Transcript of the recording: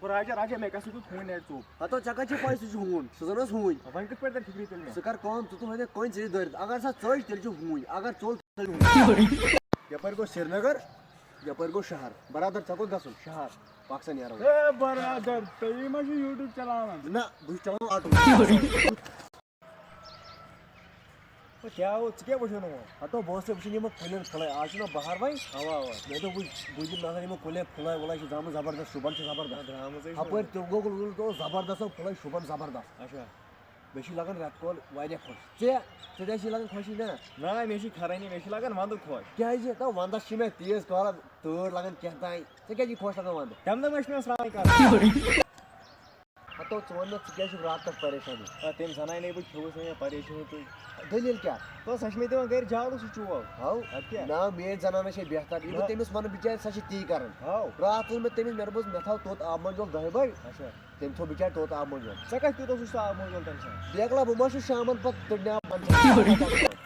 راجا مےٚ کَس سۭتۍ ہوٗنۍ نیرِ ژوٚپ ہتو ژےٚ کتہِ چھِ پاے سُہ چھُ ہوٗن سُہ زن اوس ہوٗنۍ وۄنۍ کِتھ پٲٹھۍ تَرِ فِکرِ تیٚلہِ مےٚ ژٕ کر کٲم ژٕ تُل ہُتہِ کۄنہِ ژٕ دٲرِتھ اگر سۄ ژٔج تیٚلہِ چھُ ہوٗنۍ اگر ژوٚل تیٚلہِ یپٲرۍ گوٚو سرینگر یپٲرۍ گوٚو شہر برادر ژےٚ کوٚت گژھُن شہر پاکستان نیرو اے برادر تُہی ما چھِو یوٗٹیوٗب چلاوان نہ بہٕ چھُس چلاوان آٹو کیٛاہ اوس ژٕ کیٛاہ وٕچھُن وۄنۍ ہتو بہٕ اوسُس وٕچھان یِمن کُلٮ۪ن پھٕلے آز چھُنہ بہار وۄنۍ اوا اوا مےٚ دوٚپ بہٕ دِمہٕ نظر یِمن کُلٮ۪ن پھٕلے وٕلے چھِ درٛامٕژ زبردست شوٗبان چھِ زبردست درٛامٕژ ہپٲرۍ تِلگۄگُل وُلگۄل اوس زبردست پھٕلے شوٗبان زبردست اچھا مےٚ چھُ لگان رٮ۪تہٕ کول واریاہ خۄش ژےٚ ژےٚ چھِ لگان خۄشی نہ نہ مےٚ چھِ خرٲنی مےٚ چھِ لگان ونٛدٕ خۄش کیازِ دپ ونٛدس چھِ مےٚ تیز کالہٕ تۭر لگان کینٛہہ تانۍ ژےٚ کیازِ چھِ خۄش لگان ونٛدٕ تَمہِ دۄہ ما چھِ مےٚ سرٛان کران ہتو ژٕ وَن مےٚ ژٕ کیازِ چھُکھ رات پٮ۪ٹھ پریشانی تٔمۍ زنانے بہٕ کھیوٚوُس مےٚ پریشٲنی تُہۍ دٔلیٖل کیٛاہ تو سۄ چھِ مےٚ دِوان گرِ جاڑو سُہ چوب ہاو اَدٕ کیٛاہ نہ میٲنۍ زنانہ چھے بہتر یہِ بہٕ تٔمِس وَنہٕ بِچارِ سۄ چھِ تی کران ہاو راتھ ووٚن مےٚ تٔمِس مےٚ دوٚپُس مےٚ تھاو توٚت آبہٕ منجول 10 بجہِ اچھا تٔمۍ تھوٚو بِچارِ توٚت آبہٕ منجول ژےٚ کَتہِ تیوٗتاہ سُہ آب موٗجوٗد تَمہِ ساتہٕ دیکھلا بہٕ ما چھُس شامن پتہٕ تٔڑنہِ